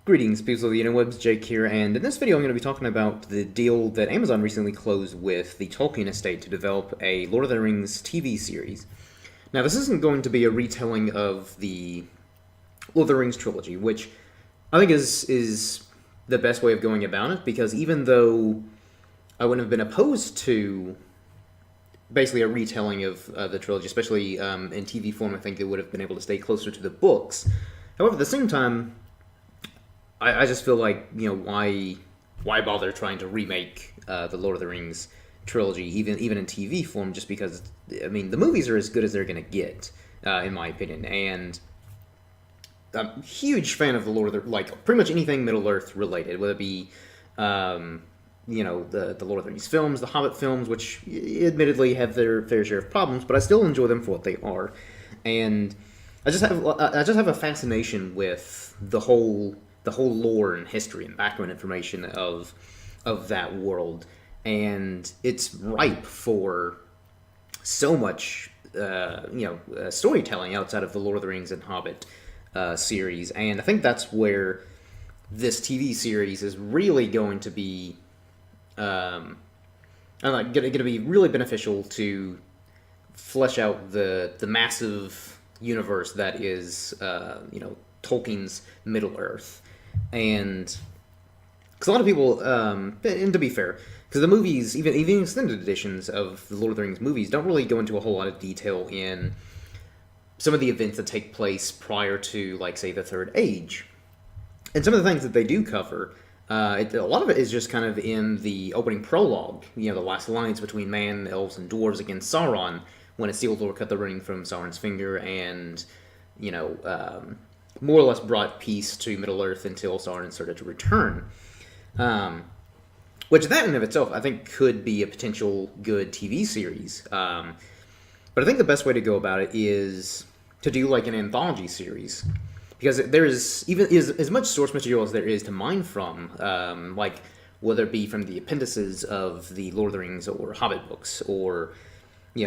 Greetings, people of the interwebs, Jake here, and in this video I'm going to be talking about the deal that Amazon recently closed with the Tolkien estate to develop a Lord of the Rings TV series. Now, this isn't going to be a retelling of the Lord of the Rings trilogy, which I think is the best way of going about it, because even though I wouldn't have been opposed to basically a retelling of the trilogy, especially in TV form, I think they would have been able to stay closer to the books. However, at the same time, I just feel like, why bother trying to remake the Lord of the Rings trilogy, even in TV form, just because, I mean, the movies are as good as they're going to get, in my opinion, and I'm a huge fan of the Lord of the, like, pretty much anything Middle-earth related, whether it be, the Lord of the Rings films, the Hobbit films, which admittedly have their fair share of problems, but I still enjoy them for what they are, and I just have a fascination with the whole lore and history and background information of that world, and it's ripe for so much storytelling outside of the Lord of the Rings and Hobbit series, and I think that's where this TV series is really going to be going to be really beneficial to flesh out the massive universe that is Tolkien's Middle Earth. And because a lot of people, and to be fair, because the movies, even extended editions of the Lord of the Rings movies, don't really go into a whole lot of detail in some of the events that take place prior to, like, say, the Third Age. And some of the things that they do cover, a lot of it is just kind of in the opening prologue, the last alliance between man, elves, and dwarves against Sauron, when a sealed lord cut the ring from Sauron's finger and, more or less brought peace to Middle-earth until Sauron started to return. Which that in and of itself, I think, could be a potential good TV series. But I think the best way to go about it is to do like an anthology series. Because there is, even as much source material as there is to mine from, like whether it be from the appendices of the Lord of the Rings or Hobbit books, or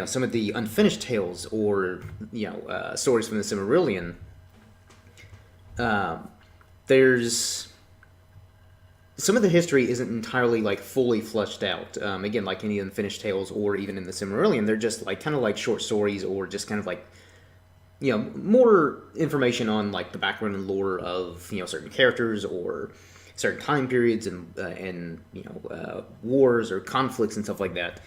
some of the unfinished tales, or stories from the Silmarillion. There's some of the history isn't entirely like fully fleshed out. Again, like any unfinished tales, or even in the Silmarillion, they're just like kind of like short stories, or just kind of like more information on like the background and lore of certain characters or certain time periods and wars or conflicts and stuff like that.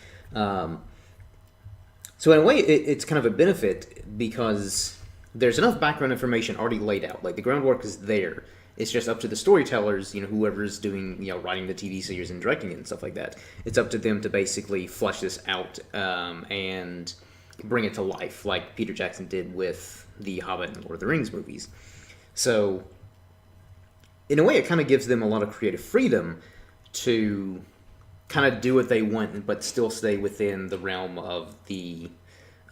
So in a way, it's kind of a benefit because there's enough background information already laid out. Like, the groundwork is there. It's just up to the storytellers, whoever's doing, writing the TV series and directing it and stuff like that. It's up to them to basically flesh this out and bring it to life, like Peter Jackson did with the Hobbit and Lord of the Rings movies. So, in a way, it kind of gives them a lot of creative freedom to kind of do what they want, but still stay within the realm of the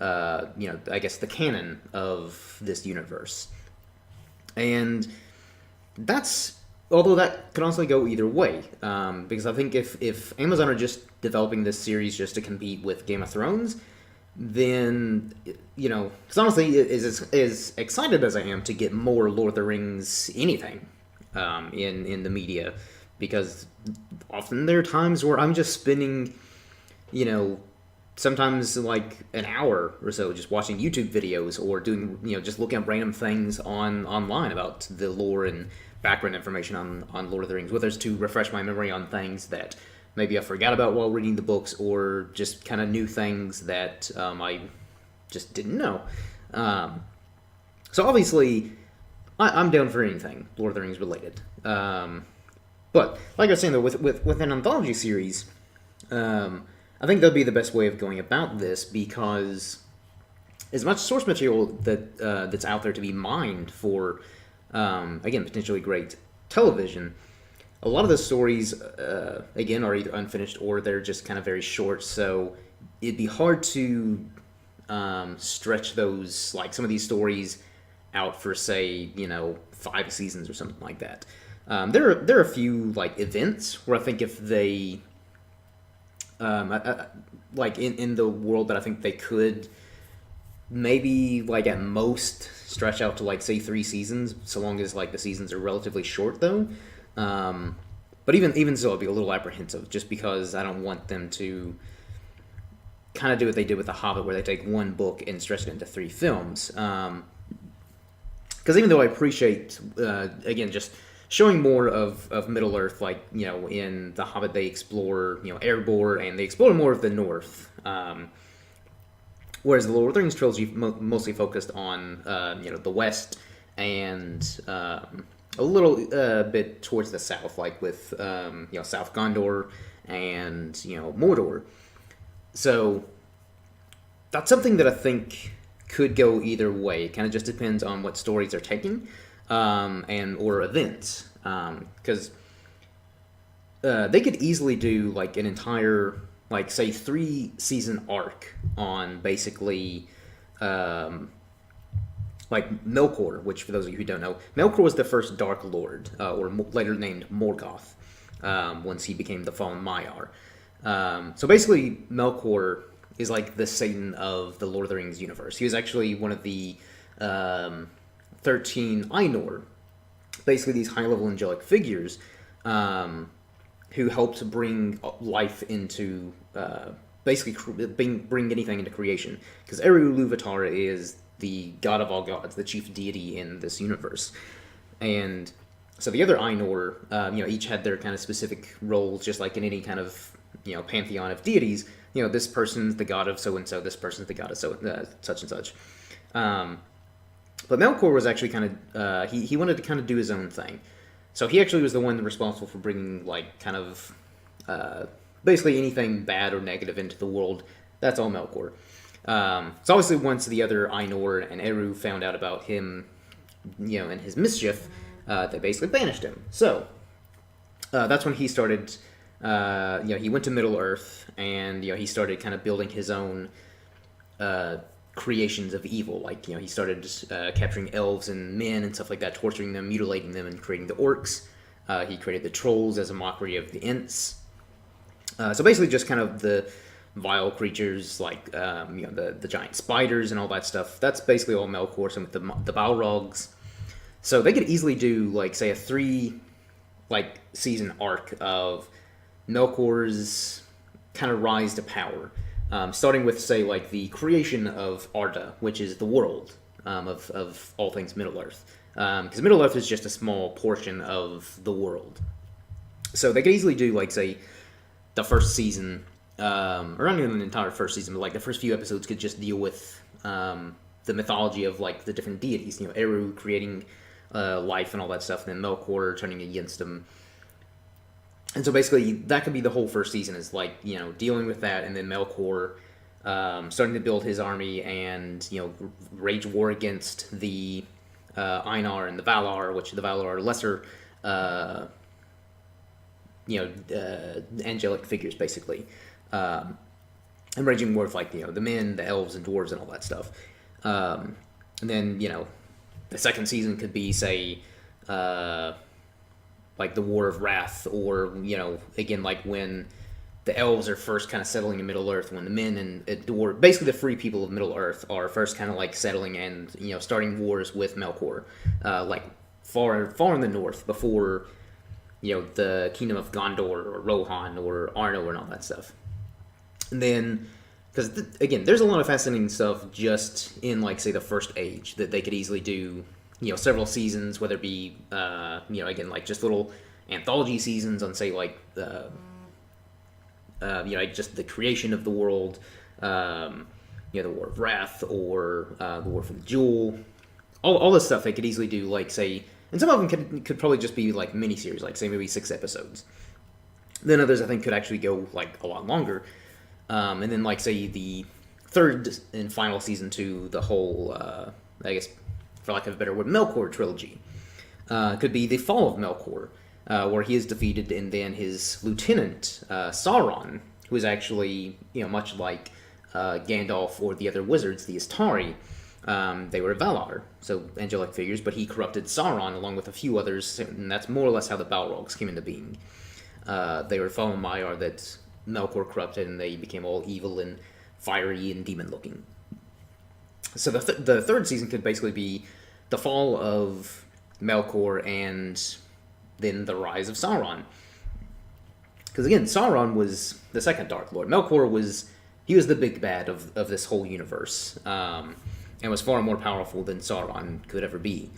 I guess the canon of this universe. And although that could honestly go either way, because I think if Amazon are just developing this series just to compete with Game of Thrones, then, because honestly, as excited as I am to get more Lord of the Rings anything in the media, because often there are times where I'm just spending, sometimes like an hour or so just watching YouTube videos, or doing, just looking up random things online about the lore and background information on Lord of the Rings, whether it's to refresh my memory on things that maybe I forgot about while reading the books, or just kind of new things that I just didn't know. So obviously, I'm down for anything Lord of the Rings related. But like I was saying, though, with an anthology series, I think that'd be the best way of going about this, because as much source material that's out there to be mined for, again, potentially great television, a lot of the stories, again, are either unfinished or they're just kind of very short, so it'd be hard to stretch those, like some of these stories out for, say, 5 seasons or something like that. There are a few, like, events where I think if they, like, in the world that I think they could maybe like at most stretch out to like say 3 seasons, so long as like the seasons are relatively short though. But even so, I'd be a little apprehensive just because I don't want them to kind of do what they did with The Hobbit, where they take one book and stretch it into 3 films. Because even though I appreciate, again, just showing more of Middle Earth, like, in The Hobbit they explore, Erebor, and they explore more of the North. Whereas the Lord of the Rings trilogy mostly focused on, the West and a little bit towards the South, like with, South Gondor and, Mordor. So that's something that I think could go either way. It kind of just depends on what stories they're taking, and or events. Because they could easily do like an entire, like say 3-season arc on basically like Melkor, which for those of you who don't know, Melkor was the first Dark Lord, or later named Morgoth, once he became the fallen Maiar. So basically, Melkor is like the Satan of the Lord of the Rings universe. He was actually one of the 13 Ainur, basically these high-level angelic figures, who helped bring life into, basically bring anything into creation. Because Eru Ilúvatar is the god of all gods, the chief deity in this universe. And so the other Ainur, each had their kind of specific roles, just like in any kind of, pantheon of deities. This person's the god of so-and-so, this person's the god of such and such. But Melkor was actually kind of, he wanted to kind of do his own thing. So he actually was the one responsible for bringing, like, kind of, basically anything bad or negative into the world. That's all Melkor. So obviously once the other Ainur and Eru found out about him, and his mischief, they basically banished him. So, that's when he started, he went to Middle Earth, and, he started kind of building his own, creations of evil. Like, he started capturing elves and men and stuff like that, torturing them, mutilating them, and creating the orcs. He created the trolls as a mockery of the Ents. So basically just kind of the vile creatures, like, the giant spiders and all that stuff. That's basically all Melkor, some with the Balrogs. So they could easily do, like, say, a 3-season arc of Melkor's kind of rise to power. Starting with, say, like, the creation of Arda, which is the world of all things Middle-earth. Because Middle-earth is just a small portion of the world. So they could easily do, like, say, the first season, or not even the entire first season, but, like, the first few episodes could just deal with the mythology of, like, the different deities. Eru creating life and all that stuff, and then Melkor turning against him. And so basically, that could be the whole first season, is like, dealing with that, and then Melkor starting to build his army and, wage war against the Einar and the Valar, which the Valar are lesser, angelic figures, basically. And raging war with, like, the men, the elves, and dwarves, and all that stuff. And then, the second season could be, say, like the War of Wrath, or, again, like when the elves are first kind of settling in Middle-earth, when the men and basically the free people of Middle-earth are first kind of like settling and, starting wars with Melkor, like far in the north, before, the kingdom of Gondor or Rohan or Arnor and all that stuff. And then, because, again, there's a lot of fascinating stuff just in, like, say, the First Age that they could easily do, several seasons, whether it be, again, like, just little anthology seasons on, say, like, just the creation of the world, the War of Wrath, or the War for the Jewel. All this stuff they could easily do, like, say, and some of them could probably just be, like, miniseries, like, say, maybe 6 episodes. Then others, I think, could actually go, like, a lot longer. And then, like, say, the third and final season to the whole, I guess, for lack of a better word, Melkor trilogy. Could be the fall of Melkor, where he is defeated, and then his lieutenant, Sauron, who is actually, much like Gandalf or the other wizards, the Istari, they were Valar, so angelic figures, but he corrupted Sauron along with a few others, and that's more or less how the Balrogs came into being. They were fallen Maiar that Melkor corrupted, and they became all evil and fiery and demon-looking. So the third season could basically be the fall of Melkor and then the rise of Sauron. Because again, Sauron was the second Dark Lord. Melkor was the big bad of this whole universe, and was far more powerful than Sauron could ever be.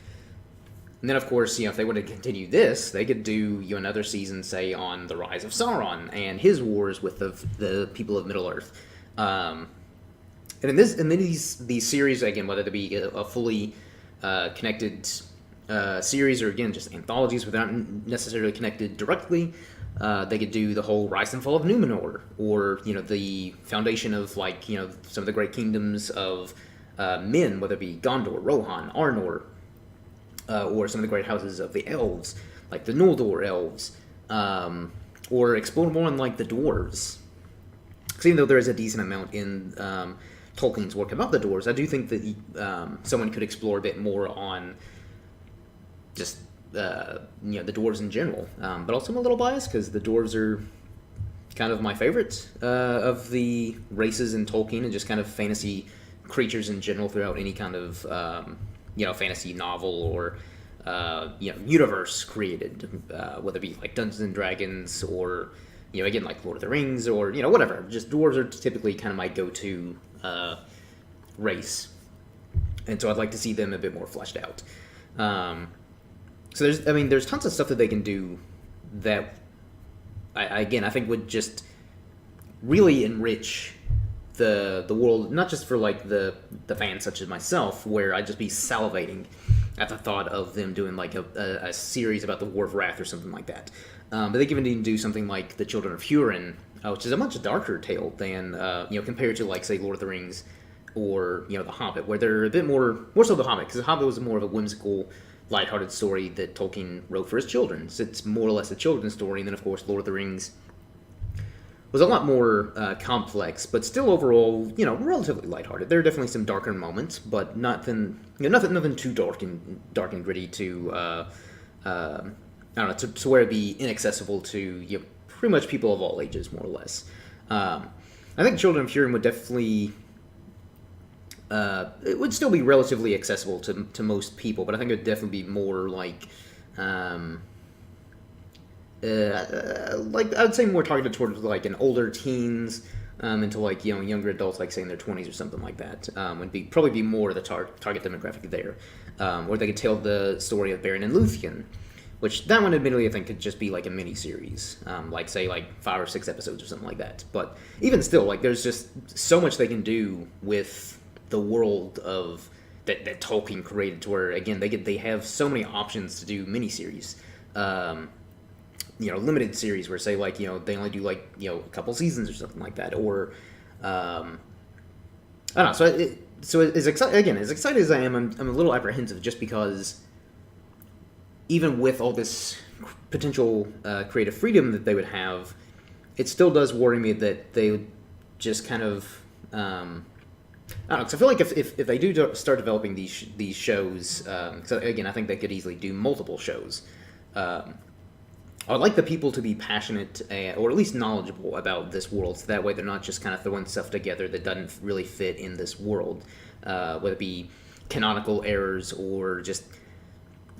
And then, of course, if they were to continue this, they could do another season, say, on the rise of Sauron and his wars with the people of Middle Earth. And in these series, again, whether they be a fully connected series or again just anthologies without necessarily connected directly, they could do the whole rise and fall of Numenor, or the foundation of some of the great kingdoms of men, whether it be Gondor, Rohan, Arnor, or some of the great houses of the elves, like the Noldor elves, or explore more on the dwarves. Because even though there is a decent amount in Tolkien's work about the dwarves, I do think that someone could explore a bit more on just the dwarves in general. But also I'm a little biased because the dwarves are kind of my favorite of the races in Tolkien and just kind of fantasy creatures in general throughout any kind of fantasy novel or universe created, whether it be like Dungeons and Dragons or again like Lord of the Rings or whatever. Just dwarves are typically kind of my go-to race, and so I'd like to see them a bit more fleshed out. So there's tons of stuff that they can do that I think would just really enrich the world, not just for the fans such as myself, where I'd just be salivating at the thought of them doing a series about the War of Wrath or something like that. But they can even do something like the Children of Hurin, which is a much darker tale than compared to say Lord of the Rings or The Hobbit, where they're a bit more so The Hobbit, because The Hobbit was more of a whimsical, lighthearted story that Tolkien wrote for his children. So it's more or less a children's story, and then of course Lord of the Rings was a lot more complex, but still overall, relatively lighthearted. There are definitely some darker moments, but nothing too dark and gritty to, I don't know, to where it'd be inaccessible to pretty much people of all ages, more or less. I think Children of Hurin would definitely, it would still be relatively accessible to most people, but I think it would definitely be more I would say more targeted towards an older teens into younger adults, say in their 20s or something like that. Would probably be more the target demographic there, or they could tell the story of Beren and Luthien, which that one admittedly I think could just be a mini series, say 5 or 6 episodes or something like that. But even still, there's just so much they can do with the world of that Tolkien created, to where again they have so many options to do miniseries. Limited series where say they only do a couple seasons or something like that, or I don't know. So as excited as I am, I'm a little apprehensive just because even with all this potential creative freedom that they would have, it still does worry me that they would just kind of I don't know, because I feel like if they do start developing these shows, because again I think they could easily do multiple shows. I would like the people to be passionate or at least knowledgeable about this world, so that way they're not just kind of throwing stuff together that doesn't really fit in this world, whether it be canonical errors or just,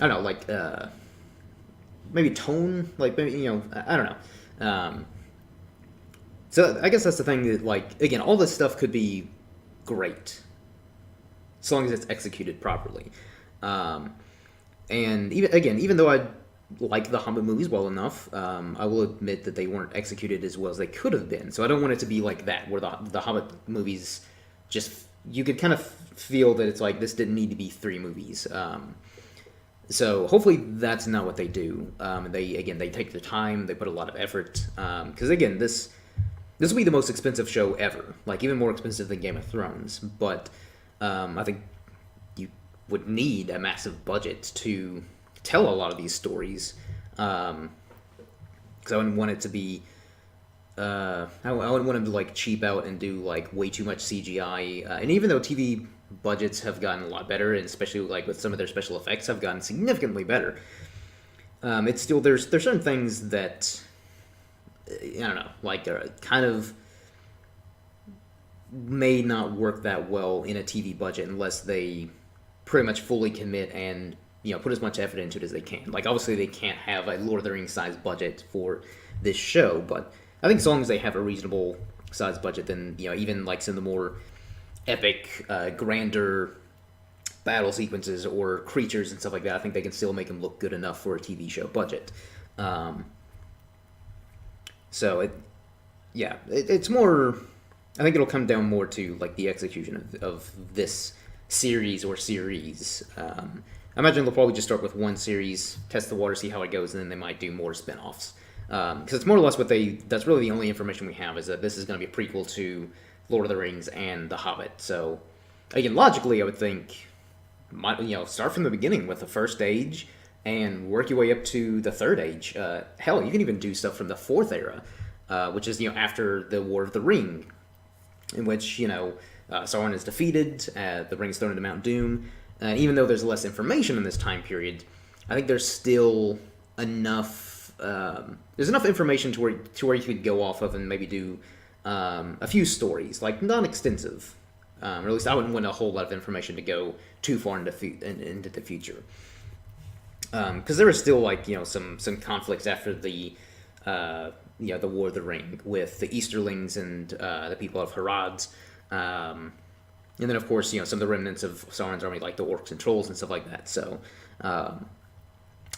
I don't know, maybe tone, maybe, I don't know. So I guess that's the thing that, again, all this stuff could be great, as long as it's executed properly. And even though I like the Hobbit movies well enough, I will admit that they weren't executed as well as they could have been. So I don't want it to be like that, where the Hobbit movies just, you could kind of feel that it's this didn't need to be 3 movies. So hopefully that's not what they do. They take their time, they put a lot of effort. Because again, this will be the most expensive show ever, even more expensive than Game of Thrones. But I think you would need a massive budget to tell a lot of these stories, because I wouldn't want it to be I wouldn't want them to cheap out and do way too much CGI, and even though TV budgets have gotten a lot better, and especially with some of their special effects have gotten significantly better, it's still there's certain things that I don't know, are kind of may not work that well in a TV budget unless they pretty much fully commit and put as much effort into it as they can. Like obviously they can't have a Lord of the Rings size budget for this show, but I think as long as they have a reasonable size budget, then even like some of the more epic, grander battle sequences or creatures and stuff like that, I think they can still make them look good enough for a TV show budget. So it's more. I think it'll come down more to like the execution of this series or series. I imagine they'll probably just start with one series, test the water, see how it goes, and then they might do more spin-offs. Because it's more or less that's really the only information we have is that this is going to be a prequel to Lord of the Rings and The Hobbit. So, again, logically, I would think, start from the beginning with the first age and work your way up to the third age. Hell, you can even do stuff from the fourth era, which is, after the War of the Ring, in which, Sauron is defeated, the ring's thrown into Mount Doom. Even though there's less information in this time period, I think there's still enough. There's enough information to where you could go off of and maybe do a few stories, like not extensive, or at least I wouldn't want a whole lot of information to go too far into the future. Because there is still like some conflicts after the the War of the Ring with the Easterlings and the people of Harad. And then, of course, some of the remnants of Sauron's army, like the orcs and trolls and stuff like that. So,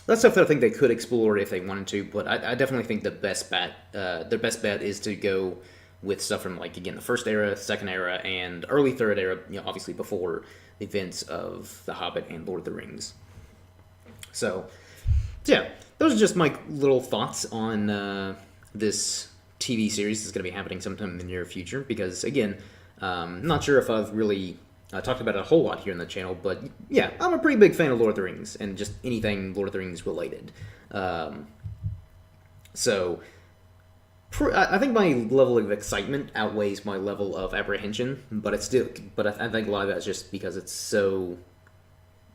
that's stuff that I think they could explore if they wanted to. But I definitely think their best bet is to go with stuff from, like, again, the first era, second era, and early third era, obviously before the events of The Hobbit and Lord of the Rings. So, yeah, those are just my little thoughts on this TV series that's going to be happening sometime in the near future. Because, again, I'm not sure if I've really talked about it a whole lot here on the channel, but yeah, I'm a pretty big fan of Lord of the Rings and just anything Lord of the Rings related. So I think my level of excitement outweighs my level of apprehension, but I think a lot of that is just because it's still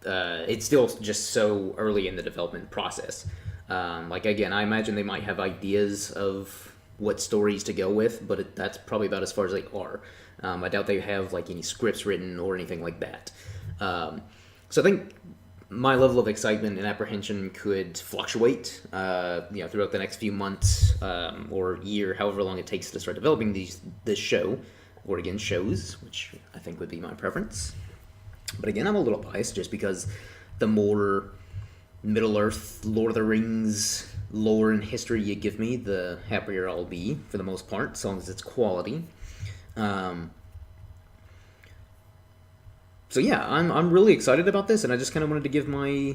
just so early in the development process. Like again, I imagine they might have ideas of what stories to go with, but that's probably about as far as they are. I doubt they have like any scripts written or anything like that. So I think my level of excitement and apprehension could fluctuate, throughout the next few months or year, however long it takes to start developing this show, or again shows, which I think would be my preference. But again, I'm a little biased just because the more Middle-earth, Lord of the Rings lore and history you give me, the happier I'll be for the most part, as long as it's quality. So yeah, I'm really excited about this, and I just kind of wanted to give my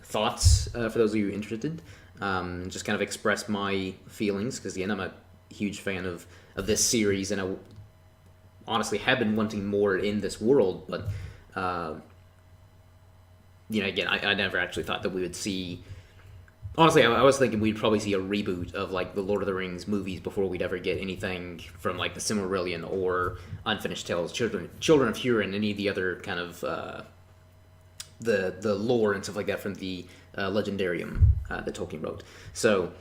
thoughts for those of you interested, just kind of express my feelings, because again, I'm a huge fan of this series, and I honestly have been wanting more in this world, but again, I never actually thought that we would see. Honestly, I was thinking we'd probably see a reboot of like the Lord of the Rings movies before we'd ever get anything from like the Silmarillion or Unfinished Tales, Children of Hurin, any of the other kind of the lore and stuff like that from the Legendarium that Tolkien wrote. So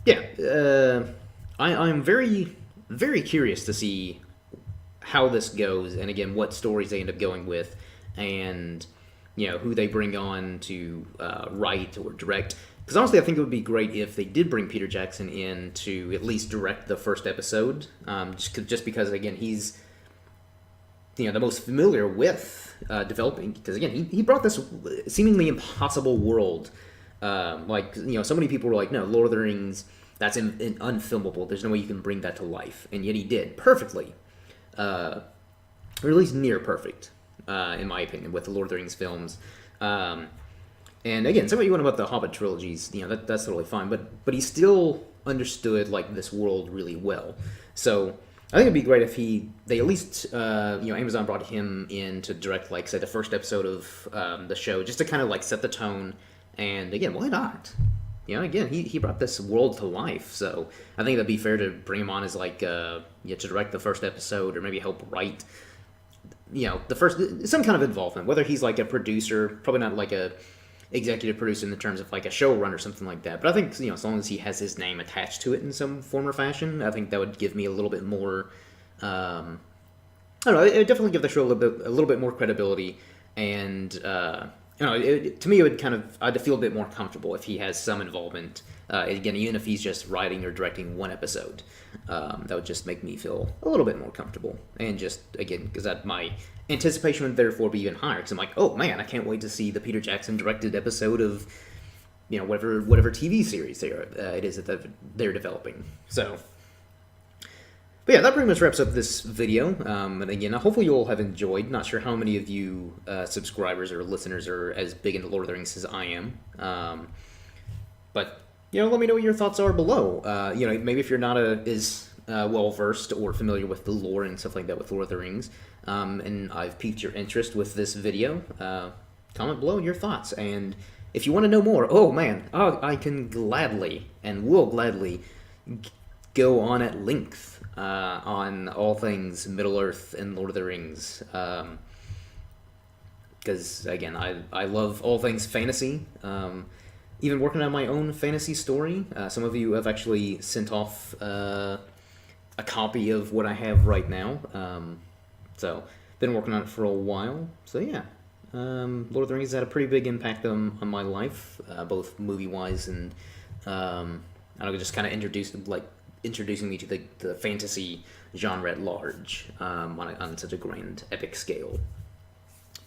yeah, I'm very, very curious to see how this goes, and again, what stories they end up going with, and who they bring on to write or direct. Because honestly, I think it would be great if they did bring Peter Jackson in to at least direct the first episode. Just because, again, he's the most familiar with developing. Because again, he brought this seemingly impossible world. So many people were like, "No, Lord of the Rings, that's unfilmable. There's no way you can bring that to life," and yet he did perfectly, or at least near perfect. In my opinion, with the Lord of the Rings films. And again, say what you want about the Hobbit trilogies, that's totally fine, but he still understood like this world really well. So I think it'd be great if they at least, Amazon brought him in to direct, like, say, the first episode of the show, just to kind of like set the tone. And again, why not? Again, he brought this world to life, so I think that'd be fair to bring him on as like, to direct the first episode, or maybe help write the first, some kind of involvement, whether he's like a producer, probably not like a executive producer in the terms of like a showrun or something like that. But I think as long as he has his name attached to it in some form or fashion, I think that would give me a little bit more. I don't know. It would definitely give the show a little bit more credibility, and to me, it would I'd feel a bit more comfortable if he has some involvement. Again, even if he's just writing or directing one episode, that would just make me feel a little bit more comfortable. And just again, because my anticipation would therefore be even higher. Because I'm like, oh man, I can't wait to see the Peter Jackson directed episode of whatever TV series it is that they're developing. So. But yeah, that pretty much wraps up this video. And again, hopefully you all have enjoyed. Not sure how many of you subscribers or listeners are as big into Lord of the Rings as I am. But, let me know what your thoughts are below. Maybe if you're not as well-versed or familiar with the lore and stuff like that with Lord of the Rings, and I've piqued your interest with this video, comment below your thoughts. And if you want to know more, I can gladly and will gladly go on at length on all things Middle-earth and Lord of the Rings. Because, again, I love all things fantasy. Even working on my own fantasy story. Some of you have actually sent off a copy of what I have right now. So, been working on it for a while. So, yeah. Lord of the Rings has had a pretty big impact on my life, both movie-wise and, just kind of introducing me to the fantasy genre at large on such a grand, epic scale.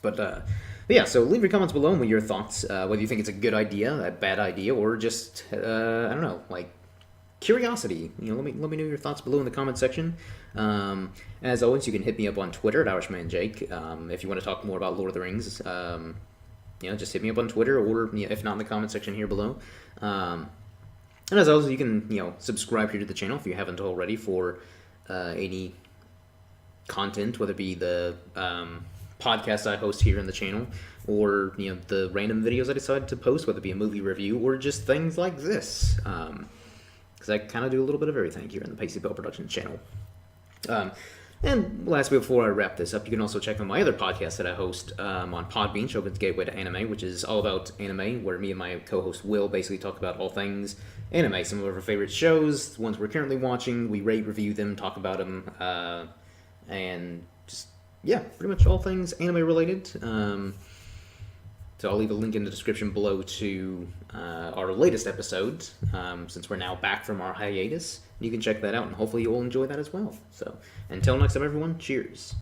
But yeah, so leave your comments below with your thoughts, whether you think it's a good idea, a bad idea, or just, curiosity. Let me know your thoughts below in the comment section. As always, you can hit me up on Twitter at IrishmanJake. If you want to talk more about Lord of the Rings, just hit me up on Twitter, or if not in the comment section here below. And as always, you can, subscribe here to the channel if you haven't already for any content, whether it be the podcast I host here in the channel, or, the random videos I decide to post, whether it be a movie review, or just things like this. Because I kind of do a little bit of everything here in the Pacey Bell Productions channel. And lastly, before I wrap this up, you can also check out my other podcast that I host on Podbean, Shogun's Gateway to Anime, which is all about anime, where me and my co-host Will basically talk about all things anime, some of our favorite shows, the ones we're currently watching, we rate, review them, talk about them, and just, pretty much all things anime related. So I'll leave a link in the description below to our latest episode, since we're now back from our hiatus. You can check that out, and hopefully you'll enjoy that as well. So, until next time, everyone, cheers.